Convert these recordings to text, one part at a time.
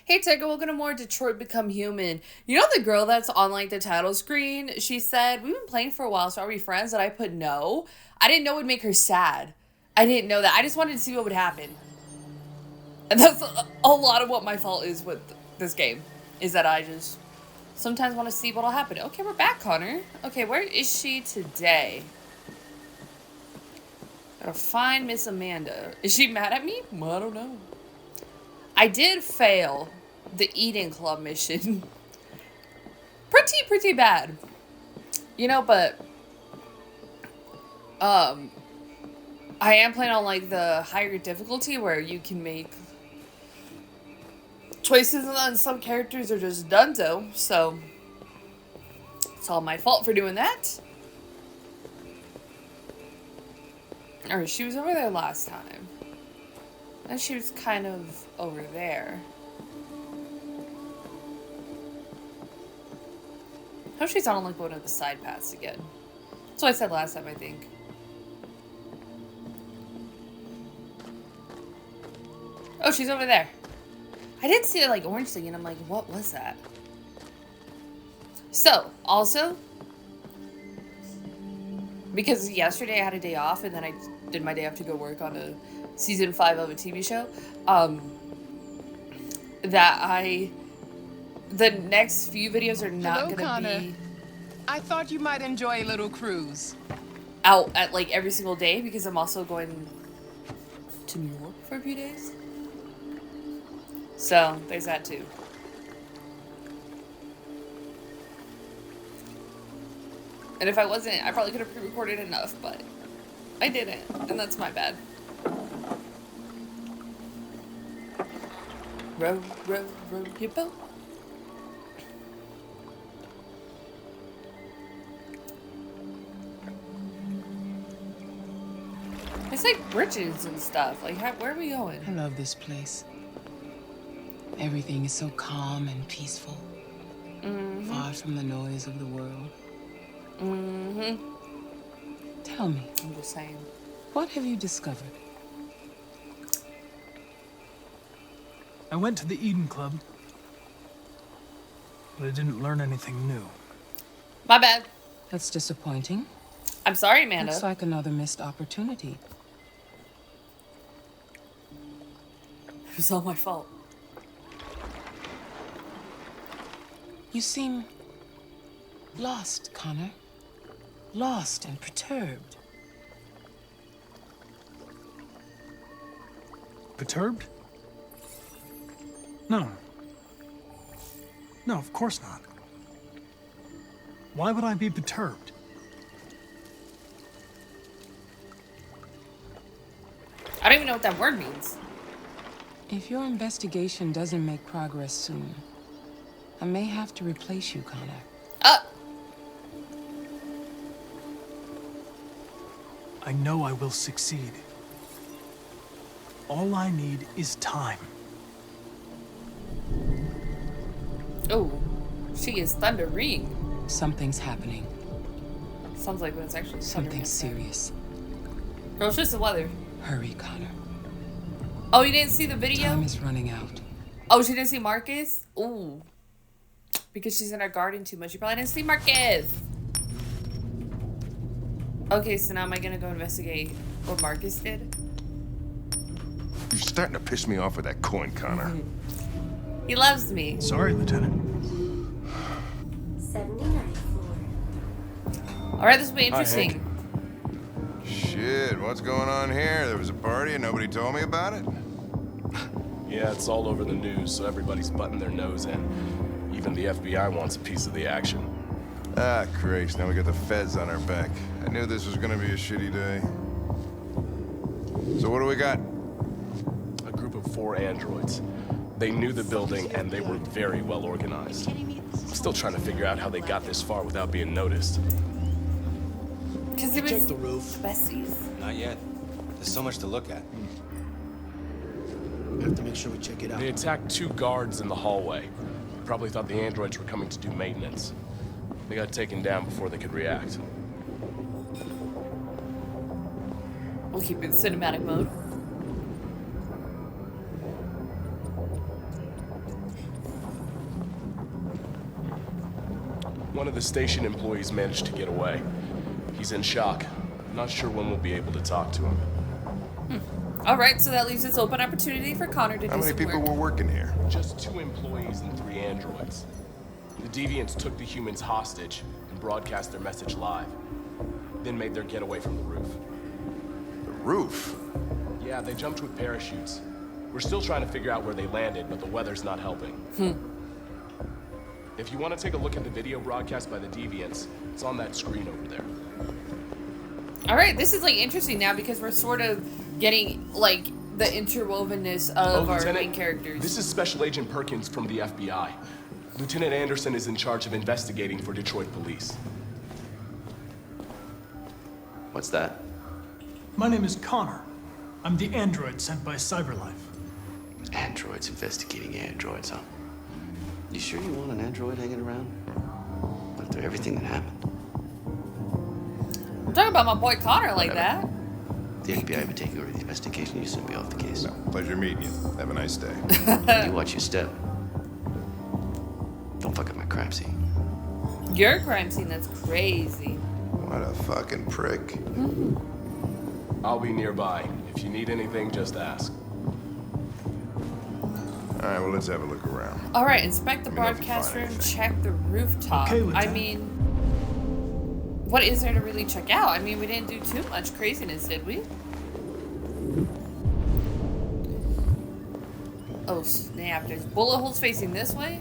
Hey, Tigger, welcome to more Detroit Become Human. You know the girl that's on like the title screen? She said, we've been playing for a while, so are we friends? And I put no. I didn't know it would make her sad. I didn't know that. I just wanted to see what would happen. And that's a lot of what my fault is with this game. Is that I just sometimes want to see what'll happen. Okay, we're back, Connor. Okay, where is she today? Gotta find Miss Amanda. Is she mad at me? Well, I don't know. I did fail the eating club mission. pretty bad. You know, but I am playing on like the higher difficulty where you can make choices and then some characters are just donezo, so it's all my fault for doing that. Or she was over there last time. And she was kind of over there. I hope she's not on like one of the side paths again. That's what I said last time, I think. Oh, she's over there. I did see that like orange thing and I'm like, what was that? So, also, because yesterday I had a day off and then I did my day off to go work on a season 5 of a TV show, the next few videos are not gonna be... I thought you might enjoy a little cruise. ...out at like every single day because I'm also going to New York for a few days. So, there's that too. And if I wasn't, I probably could have pre-recorded enough, but I didn't, and that's my bad. Row, row, row your boat. It's like bridges and stuff. Like, where are we going? I love this place. Everything is so calm and peaceful. Mm-hmm. Far from the noise of the world. Mm-hmm. Tell me. I'm just saying. What have you discovered? I went to the Eden Club, but I didn't learn anything new. My bad. That's disappointing. I'm sorry, Amanda. Looks like another missed opportunity. It was all my fault. You seem lost, Connor. Lost and perturbed. Perturbed? No. No, of course not. Why would I be perturbed? I don't even know what that word means. If your investigation doesn't make progress soon, I may have to replace you, Connor. I know I will succeed. All I need is time. Oh, she is thundering. Something's happening. Sounds like when it's actually something serious. Girl, it's just the weather. Hurry, Connor. Oh, you didn't see the video? Time is running out. Oh, she didn't see Marcus? Ooh. Because she's in her garden too much. You probably didn't see Marcus. Okay, so now am I gonna go investigate what Marcus did? You're starting to piss me off with that coin, Connor. Mm-hmm. He loves me. Sorry, Lieutenant. 79 floor. Alright, this will be interesting. Shit, what's going on here? There was a party and nobody told me about it? Yeah, it's all over the news, so everybody's butting their nose in. Even the FBI wants a piece of the action. Ah, Christ, now we got the feds on our back. I knew this was gonna be a shitty day. So what do we got? A group of 4 androids. They knew the building and they were very well organized. I'm still trying to figure out how they got this far without being noticed. Because it was check the roof. besties. Not yet. There's so much to look at. We have to make sure we check it out. They attacked 2 guards in the hallway. Probably thought the androids were coming to do maintenance. They got taken down before they could react. We'll keep it in cinematic mode. One of the station employees managed to get away. He's in shock. Not sure when we'll be able to talk to him. All right, so that leaves us open opportunity for Connor to How do many some people work. were working here? Just 2 employees and 3 androids. The deviants took the humans hostage and broadcast their message live. Then made their getaway from the roof. The roof? Yeah, they jumped with parachutes. We're still trying to figure out where they landed, but the weather's not helping. If you want to take a look at the video broadcast by the deviants, it's on that screen over there. All right, this is like interesting now because we're sort of getting like the interwovenness of our main characters. This is Special Agent Perkins from the FBI. Lieutenant Anderson is in charge of investigating for Detroit police. What's that? My name is Connor. I'm the android sent by CyberLife. Androids investigating androids, huh? You sure you want an android hanging around? After everything that happened? I'm talking about my boy Connor like that. The FBI would take over the investigation, you soon be off the case. No, pleasure meeting you. Have a nice day. You watch your step. Don't fuck up my crime scene. Your crime scene, that's crazy. What a fucking prick. I'll be nearby. If you need anything, just ask. All right, well, let's have a look around. All right, inspect the Let me know if you broadcast find room, anything. check the rooftop. Okay, I Lieutenant. mean, what is there to really check out? I mean, we didn't do too much craziness, did we? Oh, snap. There's bullet holes facing this way?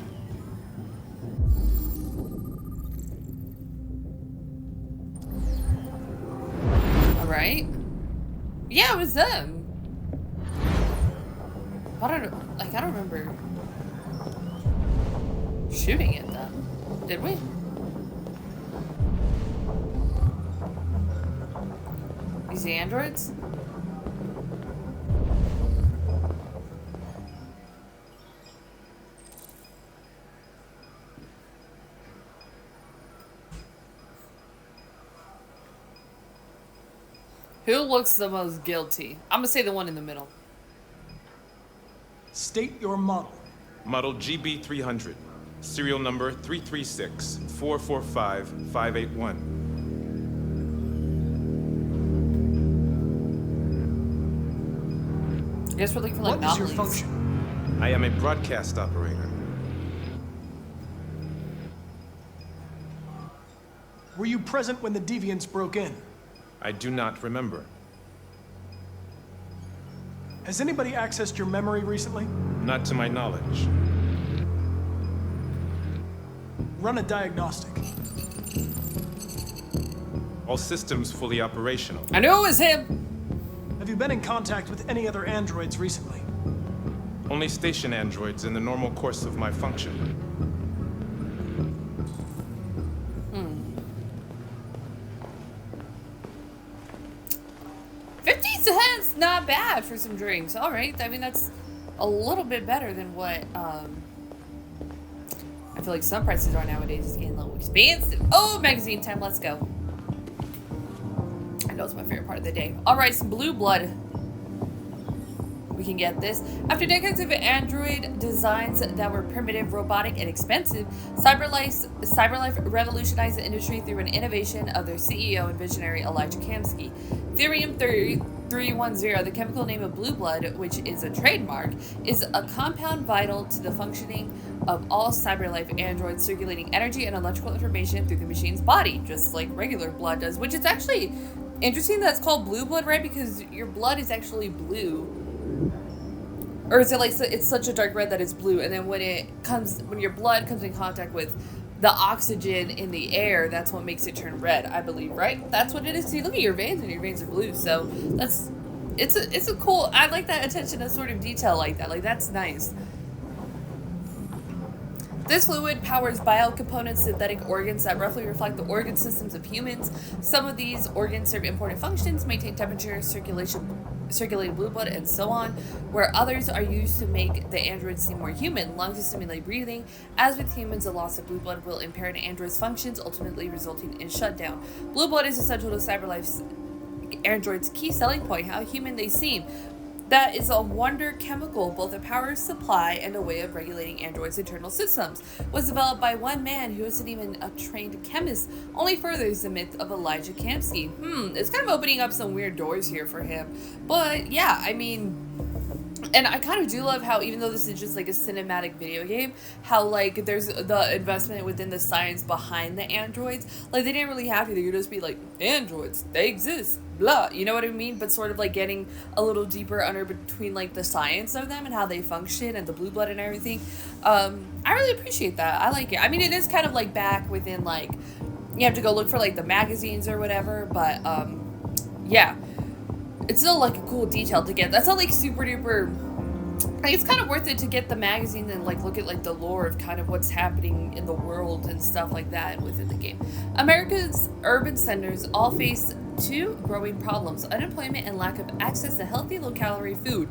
All right. Yeah, it was them. I don't remember shooting at them. Did we? These androids? Who looks the most guilty? I'm gonna say the one in the middle. State your model. Model GB300, serial number 336-445-581. I guess we're looking for like What is your anomalies. function? I am a broadcast operator. Were you present when the deviants broke in? I do not remember. Has anybody accessed your memory recently? Not to my knowledge. Run a diagnostic. All systems fully operational. I knew it was him. Have you been in contact with any other androids recently? Only station androids in the normal course of my function. 50 cents, not bad for some drinks. All right, I mean that's a little bit better than what I feel like some prices are nowadays. It's getting a little expensive. Oh, magazine time, let's go. I know it's my favorite part of the day. All right, some blue blood. We can get this. After decades of android designs that were primitive, robotic, and expensive, CyberLife revolutionized the industry through an innovation of their CEO and visionary Elijah Kamsky. Therium 310, the chemical name of blue blood, which is a trademark, is a compound vital to the functioning of all CyberLife androids, circulating energy and electrical information through the machine's body, just like regular blood does, which is actually interesting that it's called blue blood, right? Because your blood is actually blue. Or is it like it's such a dark red that it's blue, and then when your blood comes in contact with the oxygen in the air, that's what makes it turn red, I believe, right? That's what it is. See, look at your veins, and your veins are blue. So it's a cool. I like that attention to sort of detail like that. Like that's nice. This fluid powers biocomponents, synthetic organs that roughly reflect the organ systems of humans. Some of these organs serve important functions, maintain temperature, circulating blue blood, and so on, where others are used to make the androids seem more human. Lungs to stimulate breathing. As with humans, the loss of blue blood will impair an android's functions, ultimately resulting in shutdown. Blue blood is essential to CyberLife's android's key selling point, how human they seem. that is a wonder chemical, both a power supply and a way of regulating androids' internal systems. Was developed by one man who isn't even a trained chemist, only furthers the myth of Elijah Kamsky. It's kind of opening up some weird doors here for him. But yeah, I mean, and I kind of do love how, even though this is just like a cinematic video game, how like there's the investment within the science behind the androids. Like they didn't really have to. They could just be like, androids, they exist, blah. You know what I mean? But sort of like getting a little deeper under between like the science of them and how they function and the blue blood and everything. I really appreciate that. I like it. I mean, it is kind of like back within like, you have to go look for like the magazines or whatever. But yeah. It's still like a cool detail to get. That's not like super duper. Like it's kind of worth it to get the magazine and like look at like the lore of kind of what's happening in the world and stuff like that within the game. America's urban centers all face two growing problems: unemployment and lack of access to healthy, low-calorie food.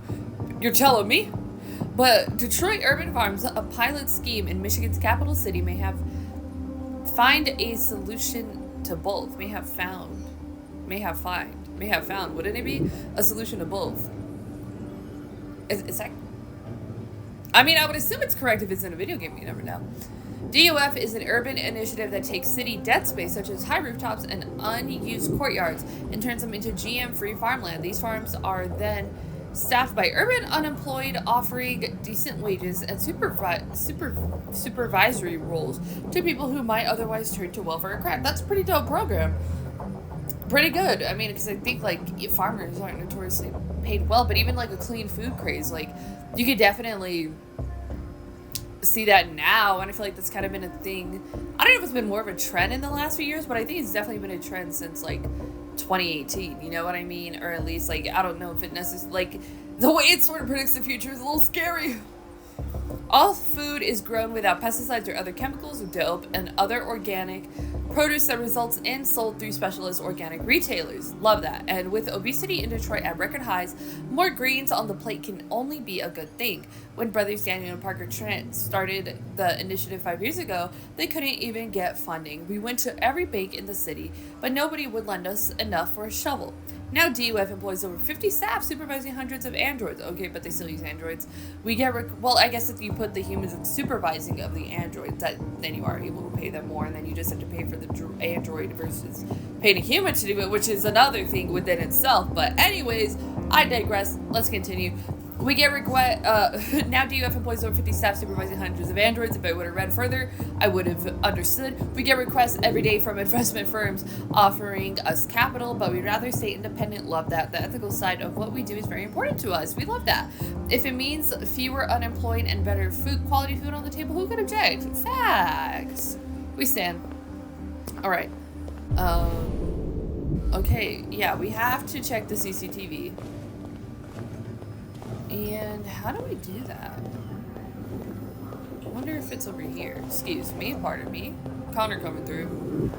You're telling me? But Detroit Urban Farms, a pilot scheme in Michigan's capital city, may have a solution to both. May have found, wouldn't it be? A solution to both. Is that... I mean, I would assume it's correct if it's in a video game, you never know. DUF is an urban initiative that takes city dead space, such as high rooftops and unused courtyards, and turns them into GM-free farmland. These farms are then staffed by urban unemployed, offering decent wages and supervisory roles to people who might otherwise turn to welfare or crack. That's a pretty dope program. Pretty good. I mean, because I think like farmers aren't notoriously paid well, but even like a clean food craze, like you could definitely see that now, and I feel like that's kind of been a thing. I don't know if it's been more of a trend in the last few years, but I think it's definitely been a trend since like 2018. You know what I mean? Or at least like I don't know if it necessarily, like the way it sort of predicts the future is a little scary. All food is grown without pesticides or other chemicals, dope, and other organic produce that results in sold through specialist organic retailers. Love that. And with obesity in Detroit at record highs, more greens on the plate can only be a good thing. When brothers Daniel and Parker Trent started the initiative 5 years ago, they couldn't even get funding. We went to every bank in the city, but nobody would lend us enough for a shovel. Now DUF employs over 50 staff supervising hundreds of androids. Okay, but they still use androids. We get, well, I guess if you put the humans in supervising of the androids, then you are able to pay them more, and then you just have to pay for the android versus paying a human to do it, which is another thing within itself. But anyways, I digress. Let's continue. We get now DUF employs over 50 staff supervising hundreds of androids. If I would have read further, I would have understood. We get requests every day from investment firms offering us capital, but we'd rather stay independent. Love that. The ethical side of what we do is very important to us. We love that. If it means fewer unemployed and better quality food on the table, who could object? Facts. We stand. All right. Okay, yeah, we have to check the CCTV. And how do we do that? I wonder if it's over here. Excuse me, pardon me. Connor coming through.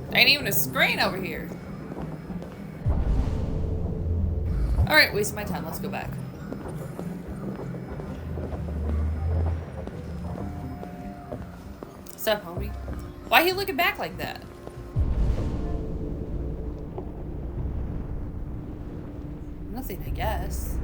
There ain't even a screen over here. Alright, wasting my time. Let's go back. What's up, homie? Why are you looking back like that? Nothing, I guess.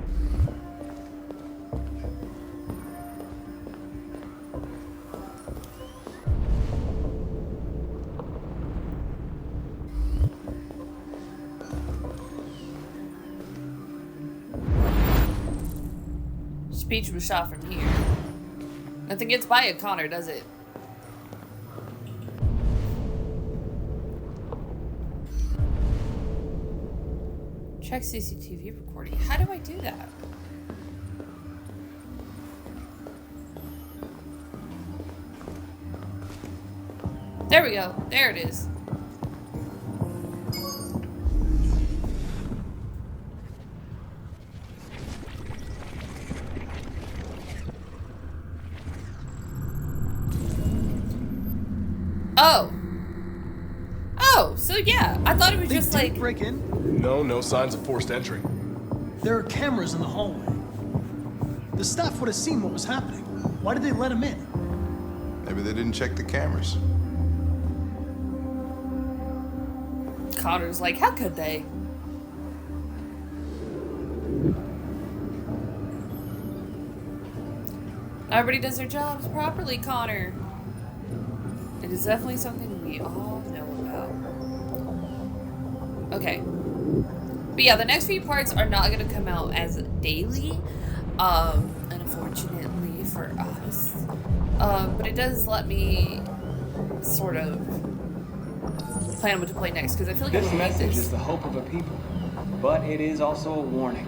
Speech was shot from here. Nothing gets by it, Connor, does it? Check CCTV recording. How do I do that? There we go. There it is. Oh. Oh, so yeah. I thought it was just like... break in? No signs of forced entry. There are cameras in the hallway. The staff would have seen what was happening. Why did they let him in? Maybe they didn't check the cameras. Connor's like, how could they? Everybody does their jobs properly, Connor. It is definitely something we all know about. Okay. But yeah, the next few parts are not going to come out as daily, unfortunately for us. But it does let me sort of plan what to play next, because I feel like This I message this. is the hope of a people, but it is also a warning.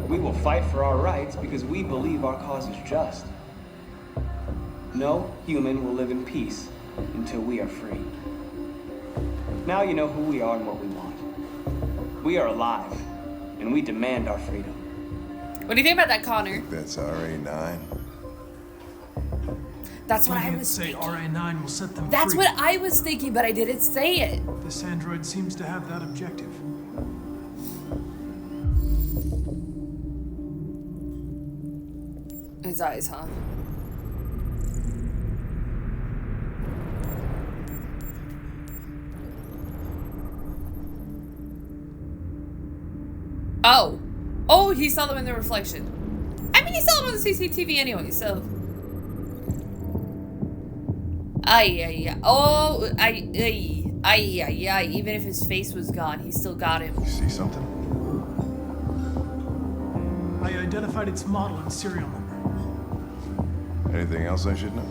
We will fight for our rights because we believe our cause is just. No human will live in peace until we are free. Now you know who we are and what we want. We are alive, and we demand our freedom. What do you think about that, Connor? That's RA9. That's what You I didn't was say thinking. RA9 will set them That's free. what I was thinking, but I didn't say it. This android seems to have that objective. His eyes, huh? Oh. Oh, he saw them in the reflection. I mean, he saw them on the CCTV anyway, so. Ay. Oh, ay. Even if his face was gone, he still got him. You see something? I identified its model and serial number. Anything else I should know?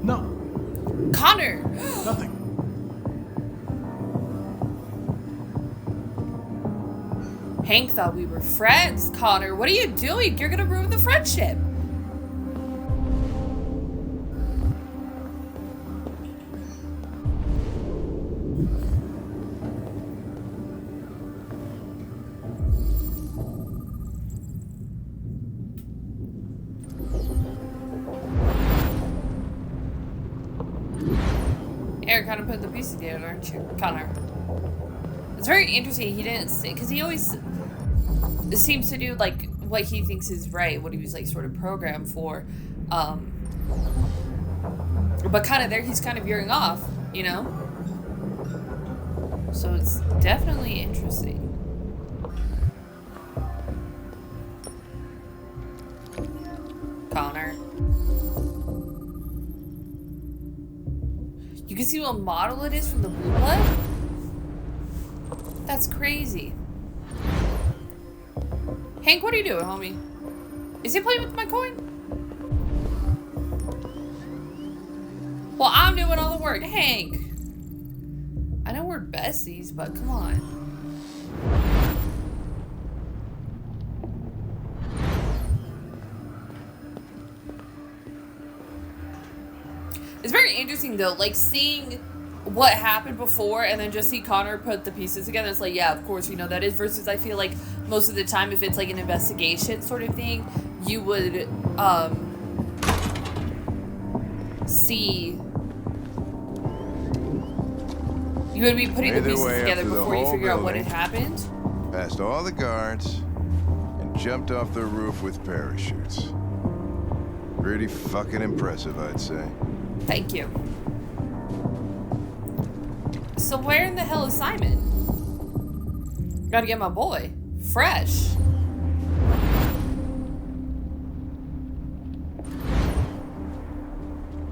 No, Connor! nothing. Hank thought we were friends, Connor. What are you doing? You're gonna ruin the friendship. Eric kind of put the pieces together, aren't you, Connor? It's very interesting. He didn't say, because he always seems to do like what he thinks is right, what he was like sort of programmed for. But kind of there, he's kind of veering off, you know? So it's definitely interesting. Connor. You can see what model it is from the blue blood? That's crazy. Hank, what are you doing, homie? Is he playing with my coin? Well, I'm doing all the work. Hank! I know we're besties, but come on. It's very interesting, though, like, seeing what happened before and then just see Connor put the pieces together. It's like, yeah, of course, we know that is. Versus, I feel like most of the time, if it's like an investigation sort of thing, you would see. You would be putting the Made their pieces way up together through the before you whole figure out what had building. happened. Passed all the guards and jumped off the roof with parachutes. Pretty fucking impressive, I'd say. Thank you. So where in the hell is Simon? Gotta get my boy. Fresh.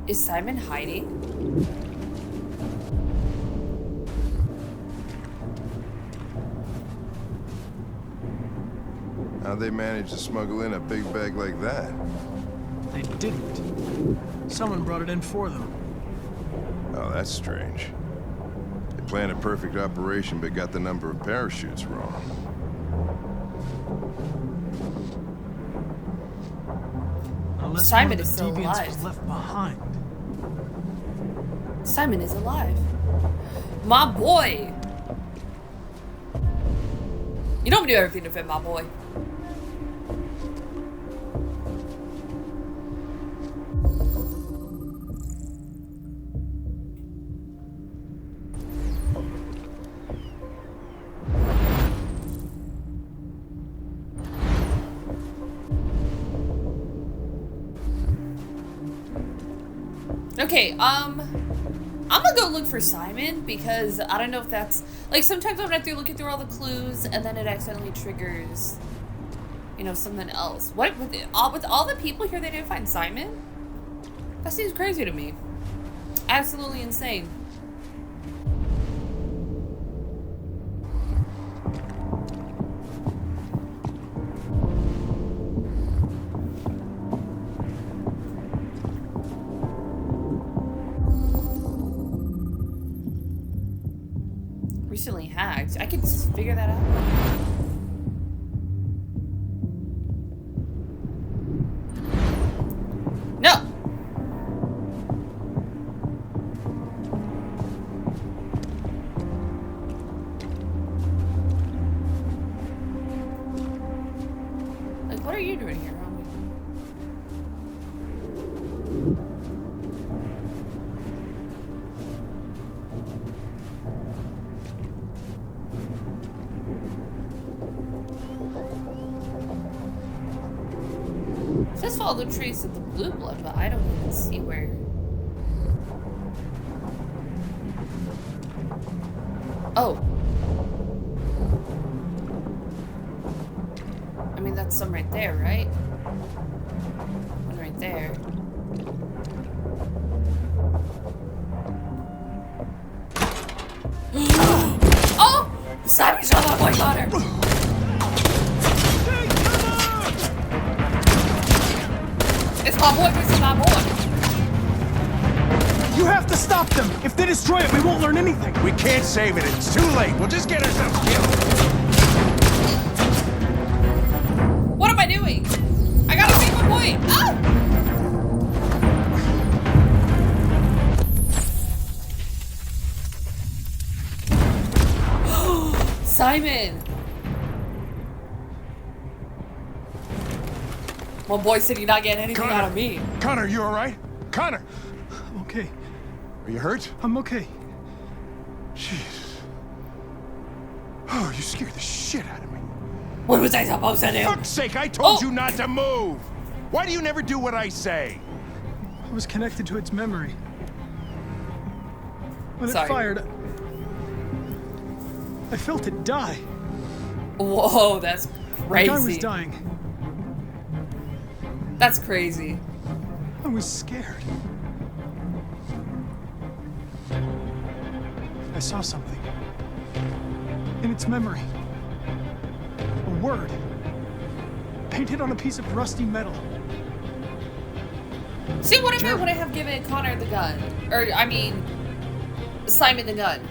Is Simon hiding? How'd they manage to smuggle in a big bag like that? They didn't. Someone brought it in for them. Oh, that's strange. They planned a perfect operation, but got the number of parachutes wrong. Unless Simon one of is the still deviants alive. was left behind. Simon is alive. My boy. You know I'm gonna do everything to fit my boy. Okay, I'm gonna go look for Simon because I don't know if that's like sometimes I'm looking through all the clues and then it accidentally triggers, you know, something else. What with all the people here they didn't find Simon? That seems crazy to me. Absolutely insane. Recently hacked. I could figure that out. No. Like, what are you doing here, homie? It says follow the trace of the blue blood, but I don't even see where. Oh. I mean, that's some right there, right? One right there. Oh! Simon shot my boy Connor! It's my boy versus my boy. You have to stop them. If they destroy it, we won't learn anything. We can't save it. It's too late. We'll just get ourselves killed. What am I doing? I gotta save my boy. Oh! Simon. My boy said you're not getting anything out of me. Connor, you all right? Connor! I'm okay. Are you hurt? I'm okay. Jesus. Oh, you scared the shit out of me. What was I supposed to do? For fuck's sake, I told you not to move! Why do you never do what I say? I was connected to its memory. When Sorry. it fired, I felt it die. Whoa, that's crazy. The guy was dying. That's crazy. I was scared. I saw something. In its memory. A word. Painted on a piece of rusty metal. See, what if I would have given Connor the gun? Or, I mean, Simon the gun?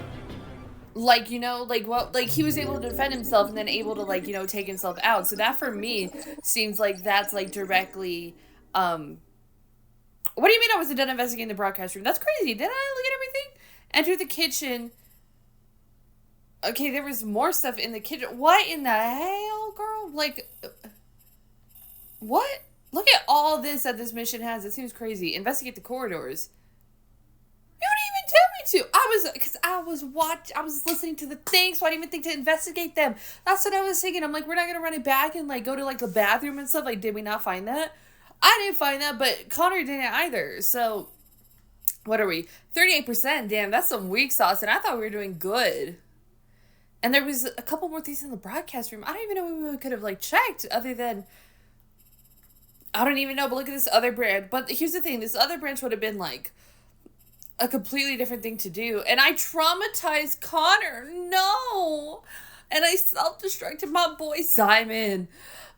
Like, you know, like, what, like, he was able to defend himself and then able to, like, you know, take himself out. So that, for me, seems like that's, like, directly, what do you mean I wasn't done investigating the broadcast room? That's crazy. Didn't I look at everything? Enter the kitchen. Okay, there was more stuff in the kitchen. What in the hell, girl? Like, what? Look at all this that this mission has. It seems crazy. Investigate the corridors. You didn't even tell me to. I was listening to the thing, so I didn't even think to investigate them. That's what I was thinking. I'm like, we're not gonna run it back and like go to like the bathroom and stuff. Like, did we not find that? I didn't find that, but Connor didn't either. So, what are we? 38%. Damn, that's some weak sauce, and I thought we were doing good. And there was a couple more things in the broadcast room. I don't even know what we could have like checked other than. I don't even know, but look at this other branch. But here's the thing, this other branch would have been like a completely different thing to do. And I traumatized Connor. No. And I self-destructed my boy Simon.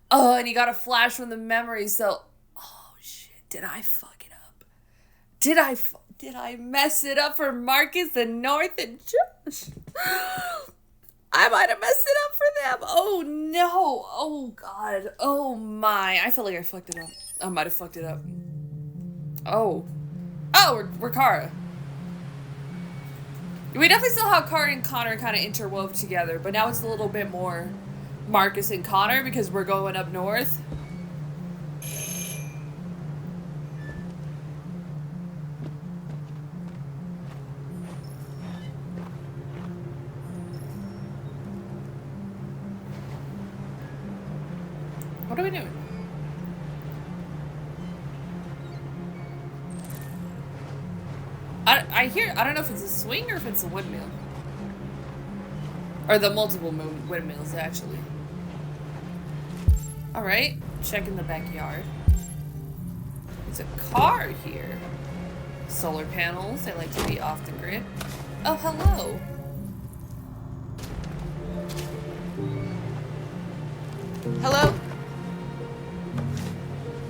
Oh, and he got a flash from the memory. So, oh shit, did I fuck it up? Did I mess it up for Marcus and North and Josh? I might have messed it up for them. Oh no. Oh god. Oh my. I feel like I fucked it up. I might have fucked it up. Oh. Oh, we're Kara. We definitely still have Kara and Connor kind of interwove together, but now it's a little bit more Marcus and Connor because we're going up north. What are we doing? I don't know if it's a swing or if it's a windmill. Or the multiple windmills, actually. Alright, checking the backyard. There's a car here. Solar panels, they like to be off the grid. Oh, hello. Hello?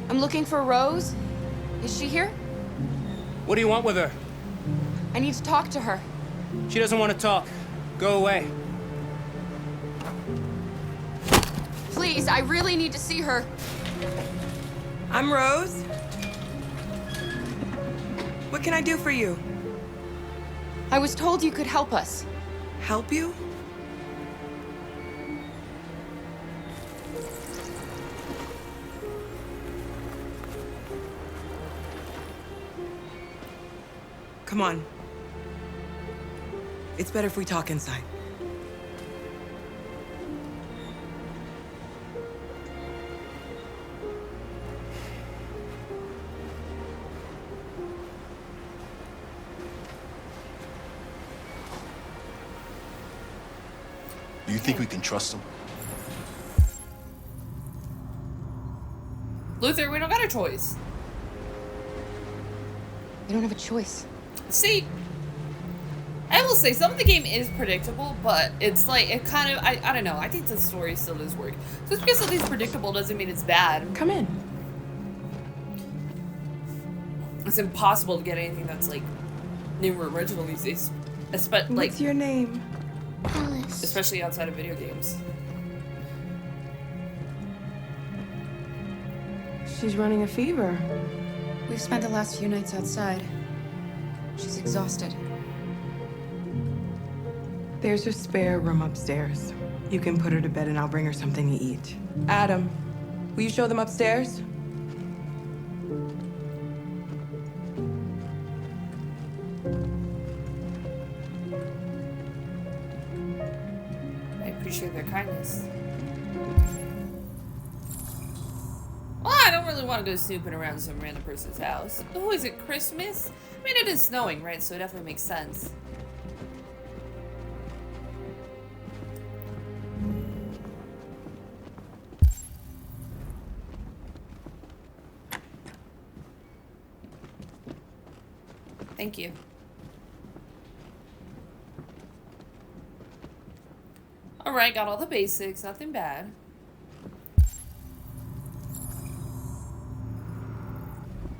I'm looking for Rose. Is she here? What do you want with her? I need to talk to her. She doesn't want to talk. Go away. Please, I really need to see her. I'm Rose. What can I do for you? I was told you could help us. Help you? Come on. It's better if we talk inside. Do you think we can trust him? Luther, we don't got a choice. We don't have a choice. See, I will say some of the game is predictable, but it's like, it kind of, I don't know, I think the story still does work. Just because something's predictable doesn't mean it's bad. Come in. It's impossible to get anything that's like new or original these days. What's your name? Alice. Especially outside of video games. She's running a fever. We've spent the last few nights outside. She's exhausted. There's a spare room upstairs. You can put her to bed and I'll bring her something to eat. Adam, will you show them upstairs? I appreciate their kindness. Well, I don't really want to go snooping around some random person's house. Oh, is it Christmas? I mean, it is snowing, right? So it definitely makes sense. Thank you. Alright, got all the basics, nothing bad.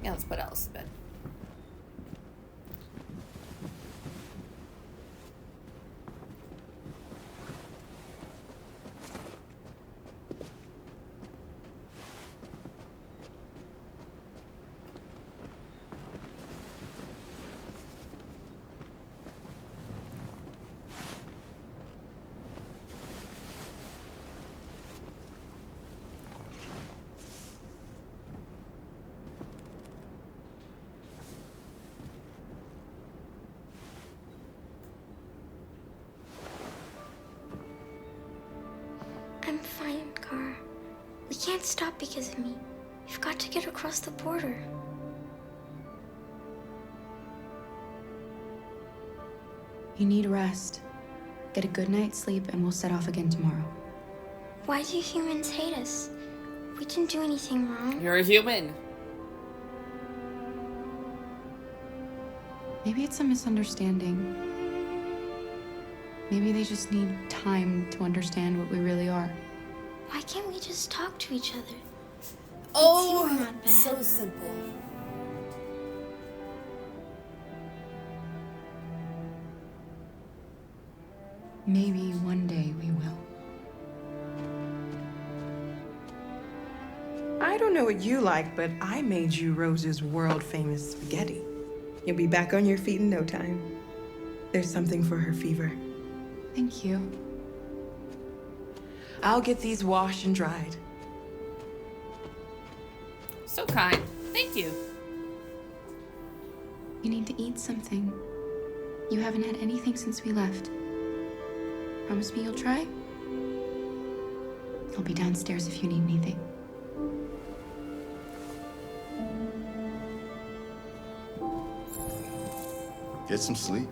Yeah, let's put Alice to bed. I'm fine, Gar. We can't stop because of me. We've got to get across the border. You need rest. Get a good night's sleep and we'll set off again tomorrow. Why do humans hate us? We didn't do anything wrong. You're a human. Maybe it's a misunderstanding. Maybe they just need time to understand what we really are. Why can't we just talk to each other? Oh, It's not bad. so simple. Maybe one day we will. I don't know what you like, but I made you Rose's world-famous spaghetti. You'll be back on your feet in no time. There's something for her fever. Thank you. I'll get these washed and dried. So kind. Thank you. You need to eat something. You haven't had anything since we left. Promise me you'll try? I'll be downstairs if you need anything. Get some sleep.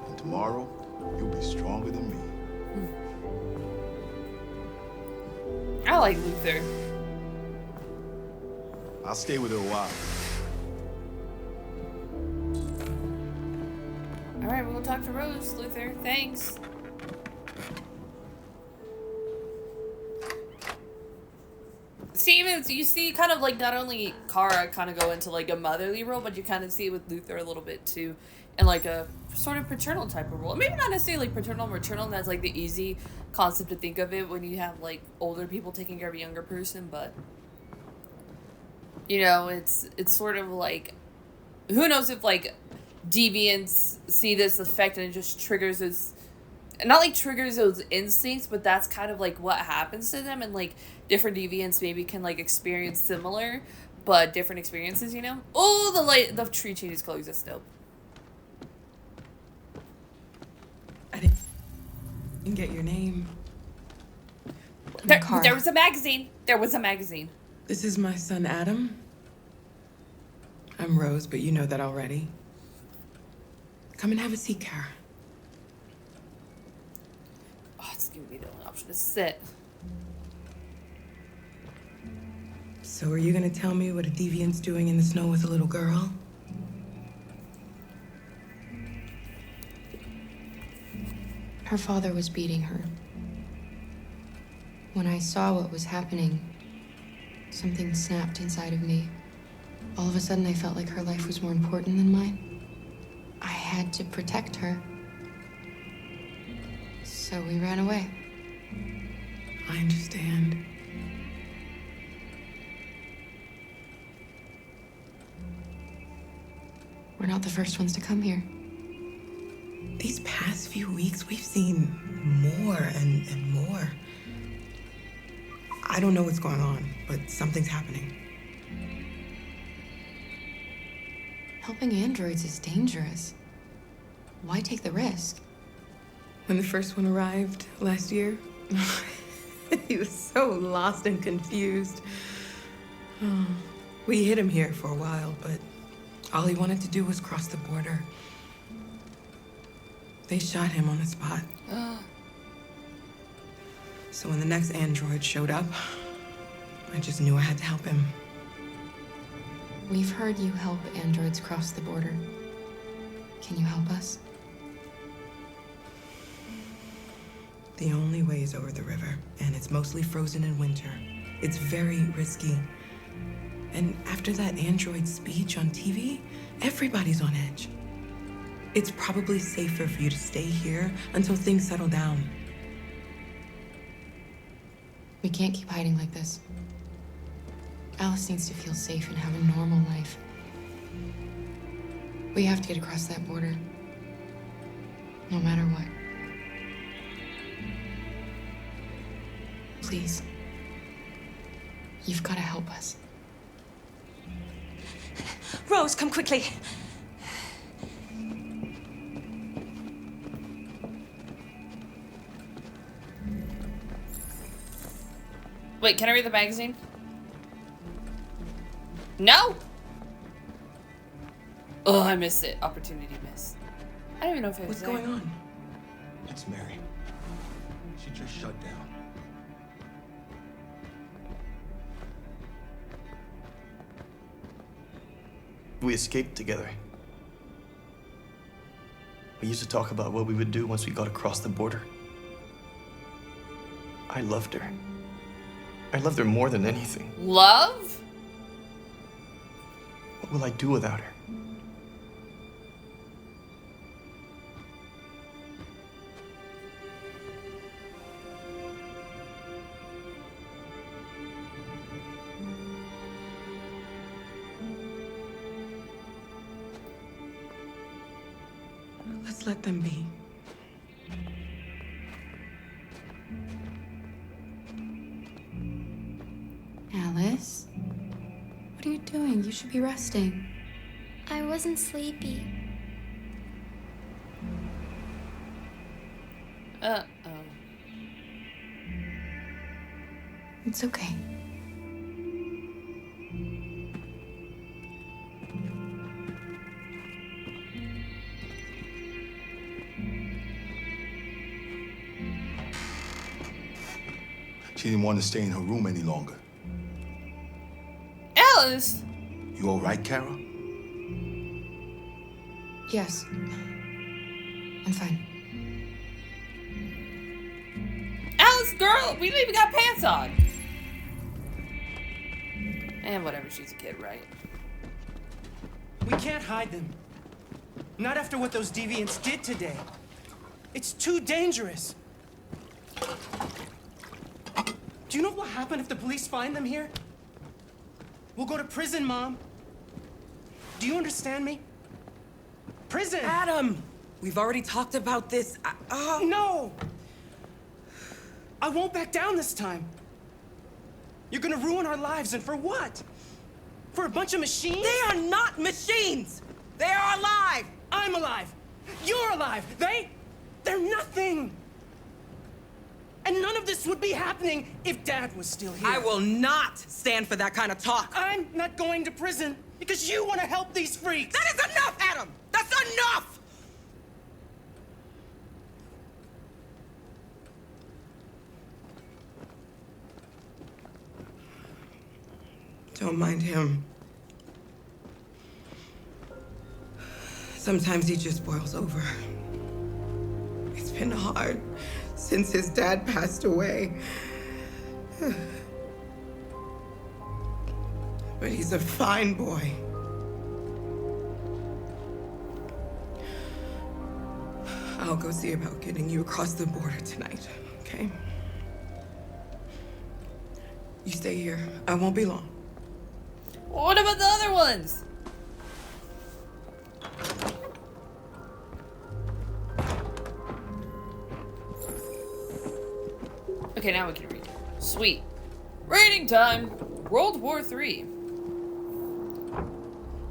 And tomorrow, you'll be stronger than me. I like Luther. I'll stay with her a while. All right, we'll talk to Rose. Luther, thanks. See, even you see kind of like not only Kara kind of go into like a motherly role, but you kind of see it with Luther a little bit too, in like a sort of paternal type of role. Maybe not necessarily like paternal, maternal. That's like the easy concept to think of it when you have like older people taking care of a younger person, but you know, it's sort of like, who knows if like deviants see this effect and it just triggers those, not like triggers those instincts, but that's kind of like what happens to them, and like different deviants maybe can like experience similar but different experiences, you know. Oh, the tree changes colors. That's dope. I didn't get your name. There was a magazine. There was a magazine. This is my son, Adam. I'm Rose, but you know that already. Come and have a seat, Kara. Oh, it's giving me the only option to sit. So are you gonna tell me what a deviant's doing in the snow with a little girl? Her father was beating her. When I saw what was happening, something snapped inside of me. All of a sudden, I felt like her life was more important than mine. I had to protect her. So we ran away. I understand. We're not the first ones to come here. These past few weeks, we've seen more and more. I don't know what's going on, but something's happening. Helping androids is dangerous. Why take the risk? When the first one arrived last year, he was so lost and confused. We hid him here for a while, but all he wanted to do was cross the border. They shot him on the spot. So when the next android showed up, I just knew I had to help him. We've heard you help androids cross the border. Can you help us? The only way is over the river, and it's mostly frozen in winter. It's very risky. And after that android speech on TV, everybody's on edge. It's probably safer for you to stay here until things settle down. We can't keep hiding like this. Alice needs to feel safe and have a normal life. We have to get across that border. No matter what. Please. You've got to help us. Rose, come quickly. Wait, can I read the magazine? No! Oh, I missed it. Opportunity missed. I don't even know if it was What's going on? It's Mary. She just shut down. We escaped together. We used to talk about what we would do once we got across the border. I loved her. I loved her more than anything. Love? What will I do without her? Let's let them be. Alice? What are you doing? You should be resting. I wasn't sleepy. Uh-oh. It's okay. She didn't want to stay in her room any longer. Alice! You all right, Kara? Yes. I'm fine. Alice, girl, we don't even got pants on. And whatever, she's a kid, right? We can't hide them. Not after what those deviants did today. It's too dangerous. Do you know what will happen if the police find them here? We'll go to prison, Mom. Do you understand me? Prison! Adam! We've already talked about this. No! I won't back down this time. You're gonna ruin our lives, and for what? For a bunch of machines? They are not machines! They are alive! I'm alive! You're alive! They're nothing! And none of this would be happening if Dad was still here. I will not stand for that kind of talk. I'm not going to prison because you want to help these freaks. That is enough, Adam! That's enough! Don't mind him. Sometimes he just boils over. It's been hard since his dad passed away. But he's a fine boy. I'll go see about getting you across the border tonight, okay? You stay here. I won't be long. What about the other ones? Okay, now we can read. Sweet. Reading time. World War III.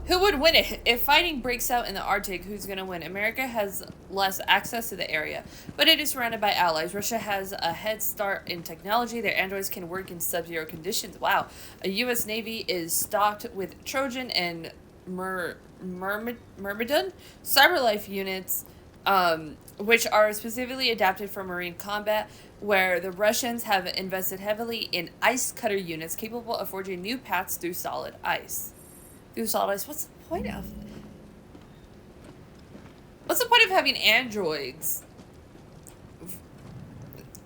Who would win it? If fighting breaks out in the Arctic, who's going to win? America has less access to the area, but it is surrounded by allies. Russia has a head start in technology. Their androids can work in sub-zero conditions. Wow. A U.S. Navy is stocked with Trojan and Myrmidon cyberlife units, which are specifically adapted for marine combat, where the Russians have invested heavily in ice cutter units capable of forging new paths through solid ice. What's the point of? What's the point of having androids?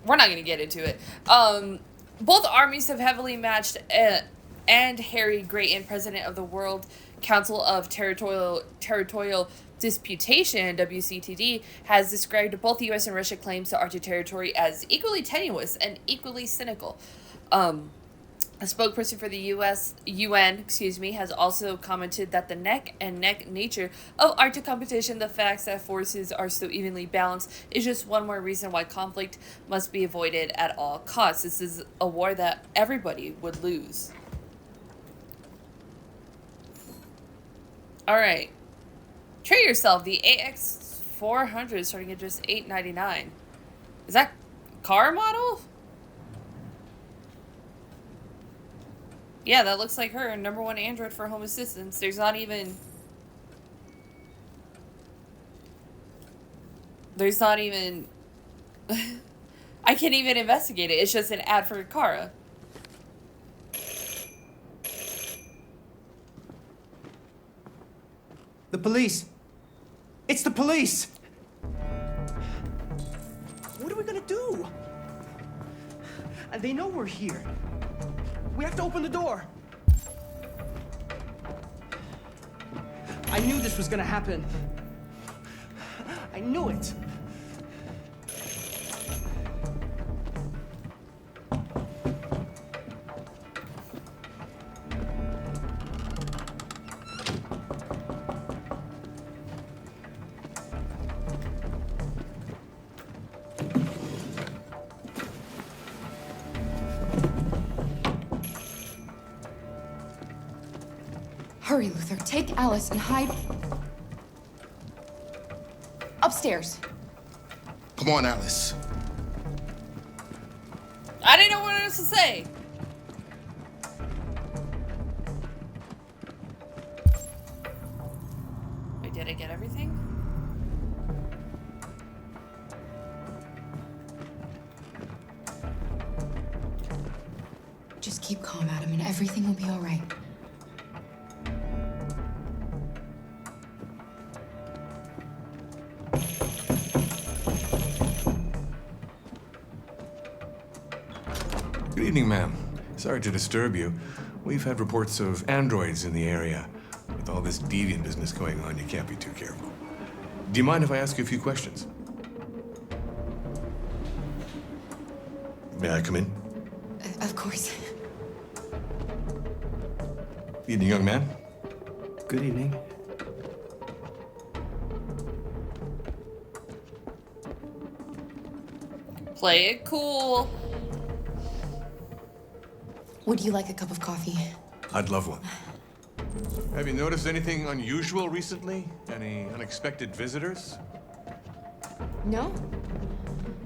We're not gonna get into it. Both armies have heavily matched, and Harry Grayton, president of the World Council of Territorial Disputation, WCTD, has described both the U.S. and Russia claims to Arctic territory as equally tenuous and equally cynical. A spokesperson for the UN, has also commented that the neck and neck nature of Arctic competition, the facts that forces are so evenly balanced, is just one more reason why conflict must be avoided at all costs. This is a war that everybody would lose. All right, treat yourself. The AX400 is starting at just $8.99. Is that car model? Yeah, that looks like her. #1 Android for home assistance. There's not even... I can't even investigate it. It's just an ad for Kara. The police. It's the police. What are we gonna do? And they know we're here. We have to open the door. I knew this was gonna happen. I knew it. Hurry, Luther. Take Alice and hide upstairs. Come on, Alice. I didn't know what else to say. Wait, did I get everything? keep calm, Adam, and everything will be all right. Good evening, ma'am. Sorry to disturb you. We've had reports of androids in the area. With all this deviant business going on, you can't be too careful. Do you mind if I ask you a few questions? May I come in? Of course. Evening, young man. Good evening. Play it cool. Would you like a cup of coffee? I'd love one. Have you noticed anything unusual recently? Any unexpected visitors? No.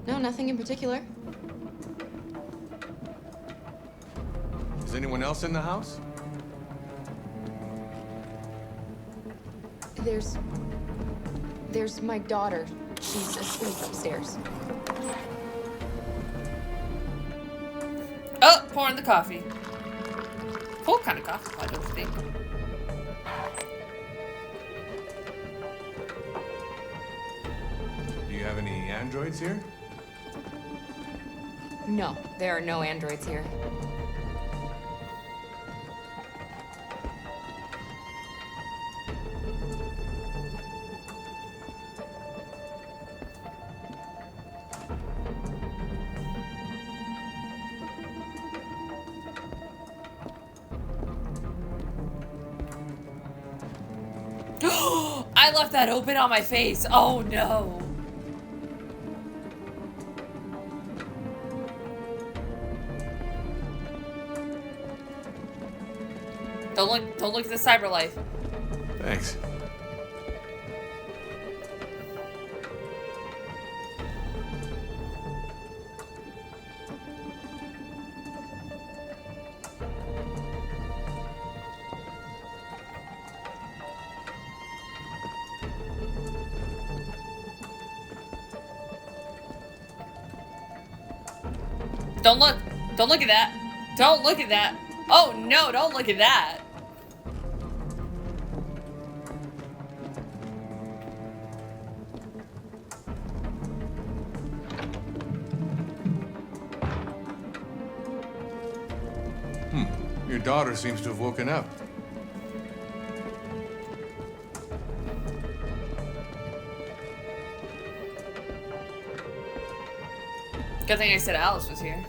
No, nothing in particular. Is anyone else in the house? There's my daughter. She's asleep upstairs. Oh, pouring the coffee. What kind of coffee, I don't think. Do you have any androids here? No, there are no androids here. I left that open on my face. Oh no. Don't look at the cyber life. Thanks. Don't look. Don't look at that. Don't look at that. Oh no, don't look at that. Your daughter seems to have woken up. Good thing I said Alice was here.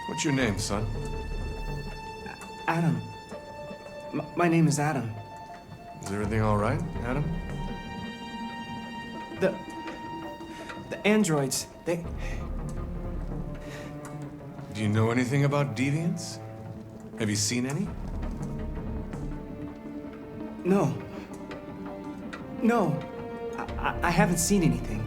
What's your name, son? Adam. My name is Adam. Is everything all right, Adam? The androids, they... Do you know anything about deviants? Have you seen any? No. No. I haven't seen anything.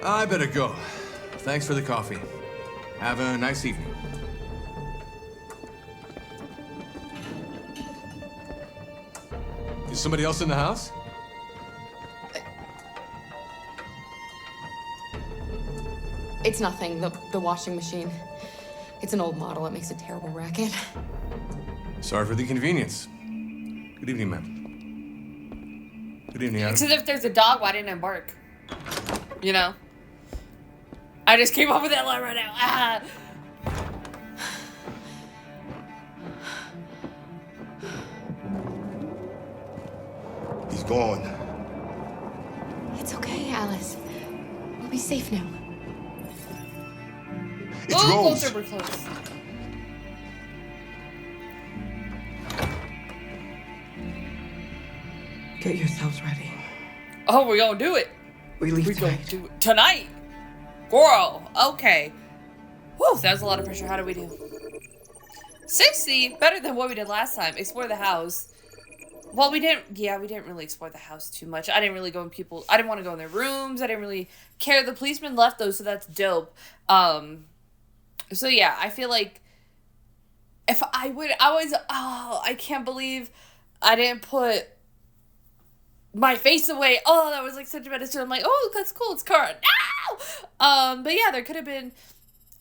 I better go. Thanks for the coffee. Have a nice evening. Is somebody else in the house? It's nothing. The washing machine. It's an old model. It makes a terrible racket. Sorry for the inconvenience. Good evening, ma'am. Good evening, Adam. Because if there's a dog, why didn't I bark? You know? I just came up with that line right now. Ah! He's gone. It's okay, Alice. We'll be safe now. It's oh, Rose. Closer, we're close. Get yourselves ready. Oh, we're gonna do it. We leave We're gonna tonight. do it tonight. Girl, okay. Whew, that was a lot of pressure. How do we do? 60, better than what we did last time. Explore the house. Well, we didn't really explore the house too much. I didn't really go in I didn't want to go in their rooms. I didn't really care. The policeman left though, so that's dope. So yeah, I feel like If I would, I can't believe I didn't put my face away. Oh, that was like such a bad decision. I'm like, oh, that's cool. It's Kara. No! But yeah, there could have been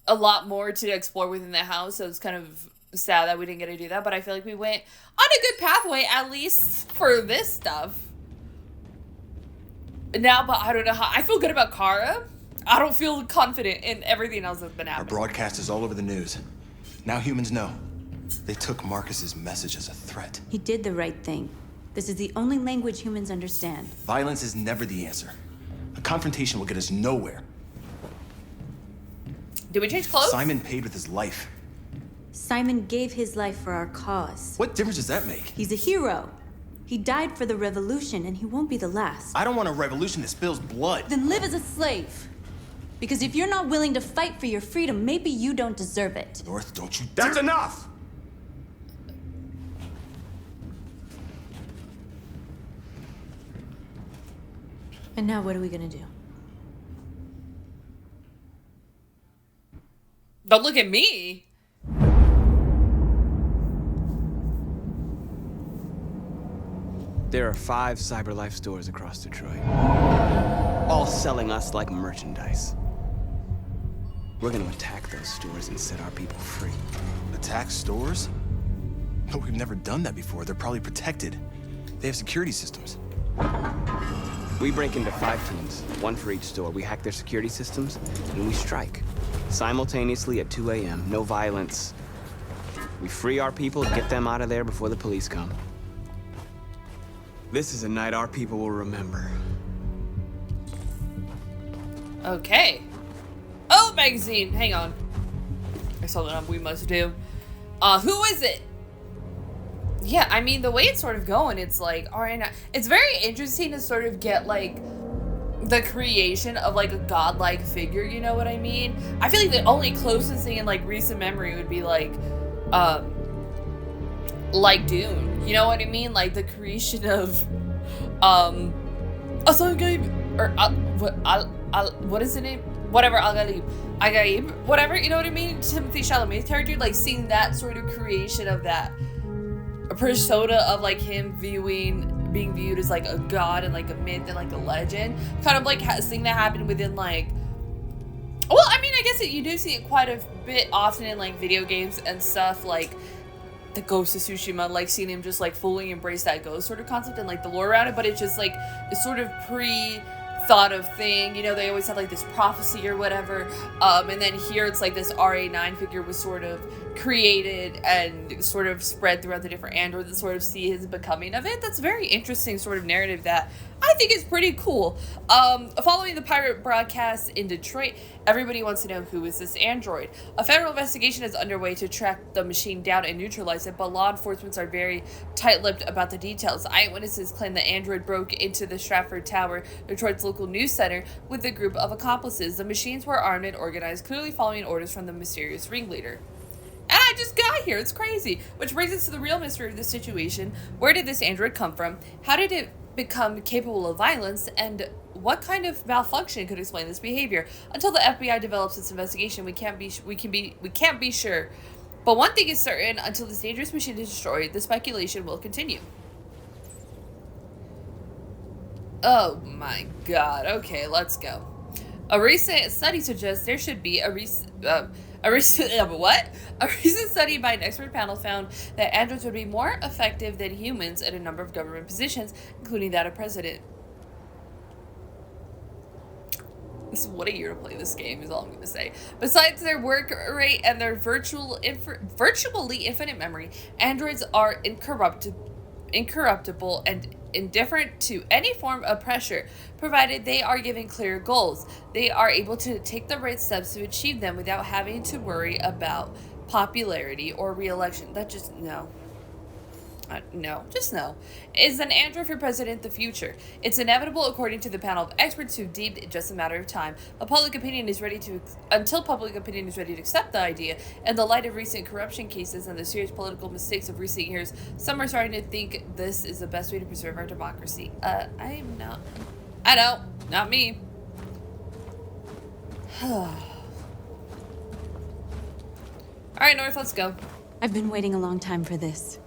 a lot more to explore within the house. So it's kind of sad that we didn't get to do that. But I feel like we went on a good pathway, at least for this stuff. Now, but I don't know how. I feel good about Kara. I don't feel confident in everything else that's been Our happening. broadcast is all over the news. Now humans know. They took Marcus's message as a threat. He did the right thing. This is the only language humans understand. Violence is never the answer. A confrontation will get us nowhere. Did we change clothes? Simon paid with his life. Simon gave his life for our cause. What difference does that make? He's a hero. He died for the revolution, and he won't be the last. I don't want a revolution that spills blood. Then live as a slave. Because if you're not willing to fight for your freedom, maybe you don't deserve it. North, don't you That's dare- enough! And now what are we gonna do? Don't look at me. There are 5 CyberLife stores across Detroit, all selling us like merchandise. We're gonna attack those stores and set our people free. Attack stores? No, we've never done that before. They're probably protected. They have security systems. We break into 5 teams, 1 for each store. We hack their security systems, and we strike. Simultaneously at 2 a.m., no violence. We free our people, get them out of there before the police come. This is a night our people will remember. Okay. Oh, magazine. Hang on. There's something we must do. Who is it? Yeah, I mean, the way it's sort of going, it's like, all right, it's very interesting to sort of get, like, the creation of, like, a godlike figure, you know what I mean? I feel like the only closest thing in, like, recent memory would be, like Dune, you know what I mean? Like, the creation of, what is the name? Whatever, Al-Ghaib, whatever, you know what I mean? Timothy Chalamet's character, like, seeing that sort of creation of that persona of, like, him being viewed as, like, a god and, like, a myth and, like, a legend. Kind of, like, seeing that happen within, like, well, I mean, I guess you do see it quite a bit often in, like, video games and stuff, like, the Ghost of Tsushima, like, seeing him just, like, fully embrace that ghost sort of concept and, like, the lore around it, but it's just, like, it's sort of thought of thing, you know, they always have like this prophecy or whatever, and then here it's like this RA9 figure was sort of created and sort of spread throughout the different androids and sort of see his becoming of it. That's very interesting sort of narrative that I think is pretty cool. Following the pirate broadcast in Detroit, everybody wants to know who is this android. A federal investigation is underway to track the machine down and neutralize it, but law enforcement are very tight-lipped about the details. Eyewitnesses claim the android broke into the Stratford Tower, Detroit's local news center, with a group of accomplices. The machines were armed and organized, clearly following orders from the mysterious ringleader. And I just got here, it's crazy. Which brings us to the real mystery of the situation. Where did this android come from? How did it become capable of violence? And what kind of malfunction could explain this behavior? Until the FBI develops its investigation, we can't be sure. But one thing is certain, until this dangerous machine is destroyed, the speculation will continue. Oh my god. Okay, let's go. A recent study suggests there should be a recent study by an expert panel found that androids would be more effective than humans in a number of government positions, including that of president. What a year to play this game is all I'm going to say. Besides their work rate and their virtually infinite memory, androids are incorruptible and indifferent to any form of pressure, provided they are given clear goals. They are able to take the right steps to achieve them without having to worry about popularity or re-election. That just, no. No, just no. Is an android for president the future? It's inevitable according to the panel of experts who deemed it just a matter of time. Until public opinion is ready to accept the idea, in the light of recent corruption cases and the serious political mistakes of recent years, some are starting to think this is the best way to preserve our democracy. I know, not me. Alright, North, let's go. I've been waiting a long time for this.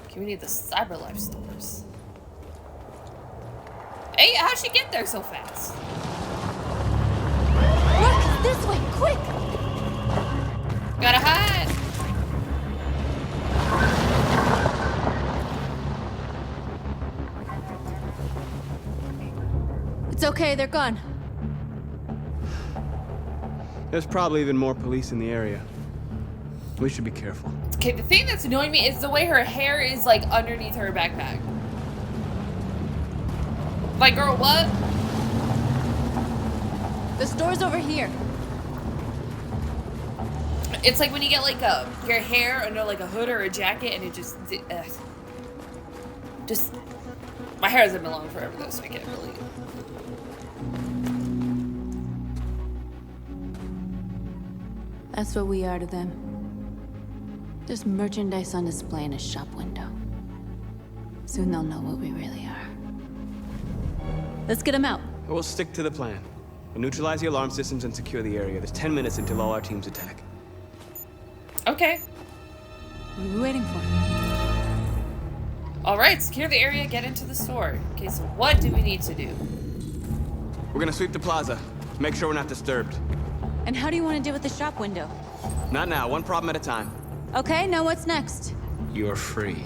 Okay, we need the CyberLife stores. Hey, how'd she get there so fast? Look, this way, quick! Gotta hide! It's okay, they're gone. There's probably even more police in the area. We should be careful. Okay, the thing that's annoying me is the way her hair is like underneath her backpack. Like, girl, what? The store's over here. It's like when you get like your hair under like a hood or a jacket and it just my hair hasn't been long forever though, so I can't really. That's what we are to them. Just merchandise on display in a shop window. Soon they'll know what we really are. Let's get them out. We'll stick to the plan. We'll neutralize the alarm systems and secure the area. There's 10 minutes until all our teams attack. Okay. What are we waiting for? Alright, secure the area, get into the store. Okay, so what do we need to do? We're gonna sweep the plaza. Make sure we're not disturbed. And how do you want to deal with the shop window? Not now, one problem at a time. Okay, now what's next? You're free.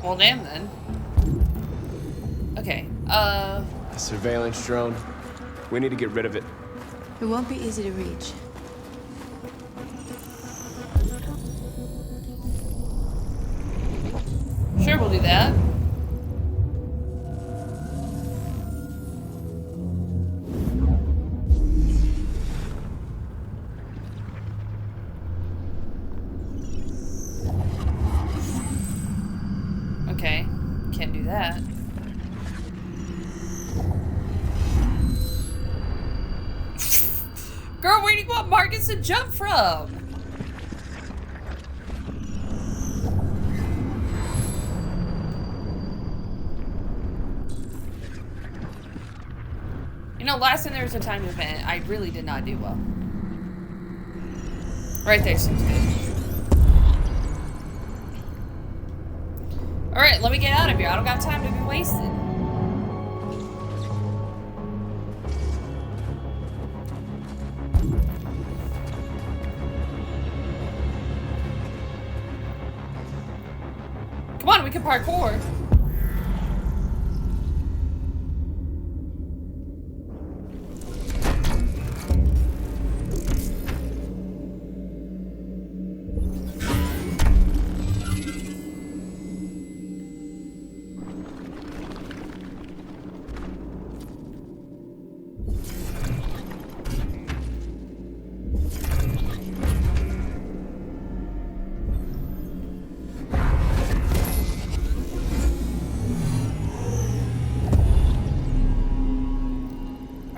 Well, damn then. Okay, A surveillance drone. We need to get rid of it. It won't be easy to reach. Sure, we'll do that. Okay, can't do that. Girl, where do you want Marcus to jump from? You know, last time there was a time event, I really did not do well. Right there seems good. Alright, let me get out of here. I don't got time to be wasted. Come on, we can parkour.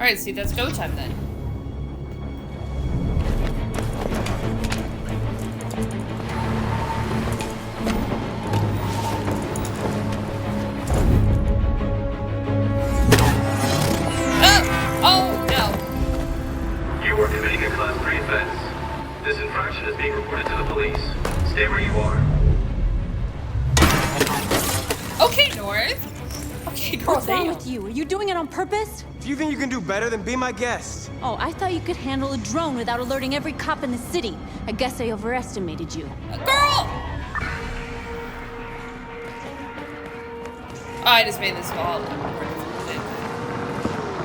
Alright, see, that's go time then. Oh, no. You are committing a Class 3 offense. This infraction is being reported to the police. Stay where you are. Okay, North. Okay, girl, What's wrong with you? Are you doing it on purpose? Do you think you can do better than be my guest? Oh, I thought you could handle a drone without alerting every cop in the city. I guess I overestimated you. Girl! Oh, I just made this all more difficult.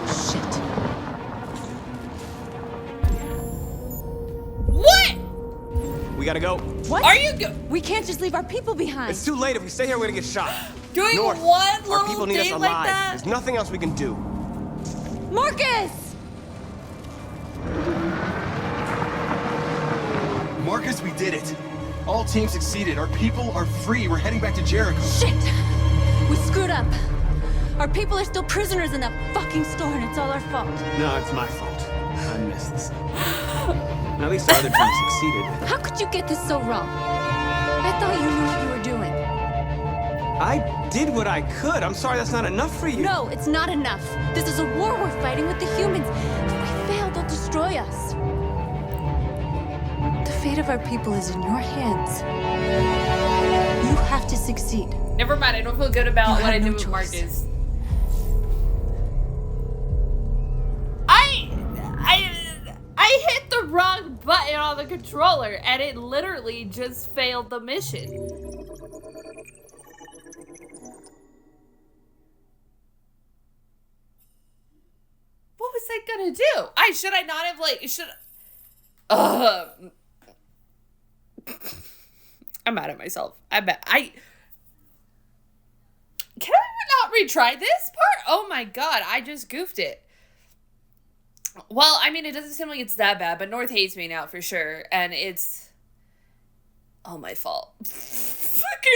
Shit. What? We gotta go. What? Are you We can't just leave our people behind. It's too late. If we stay here, we're gonna get shot. Doing North, one little our people need us thing alive. like that? There's nothing else we can do. Marcus! Marcus, we did it. All teams succeeded. Our people are free. We're heading back to Jericho. Shit! We screwed up. Our people are still prisoners in that fucking store, and it's all our fault. No, it's my fault. I missed this. Now, at least our other team succeeded. How could you get this so wrong? I thought you knew what you were doing. I did what I could. I'm sorry that's not enough for you. No, it's not enough. This is a war we're fighting with the humans. If we fail, they'll destroy us. The fate of our people is in your hands. You have to succeed. Never mind, I don't feel good about what I did with Marcus. I hit the wrong button on the controller and it literally just failed the mission. What was I gonna do? Should I not have I'm mad at myself. Can I not retry this part? Oh my god, I just goofed it. Well, I mean, it doesn't seem like it's that bad, but North hates me now for sure, and it's all my fault.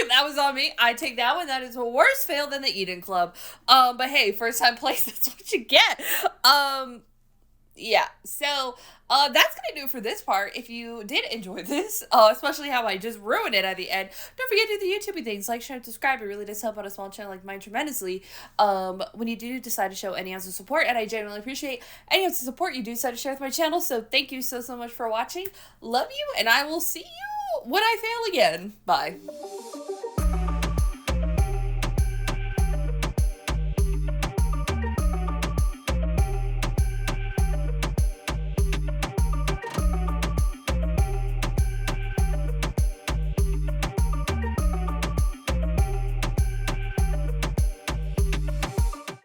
That was on me. I take that one. That is a worse fail than the Eden Club. But hey, first time play, that's what you get. Yeah, so that's gonna do it for this part. If you did enjoy this, especially how I just ruined it at the end, don't forget to do the YouTube things, like, share, and subscribe. It really does help out a small channel like mine tremendously when you do decide to show any ounce of support, and I genuinely appreciate any ounce of support you do decide to share with my channel. So thank you so much for watching. Love you, and I will see you when I fail again. Bye.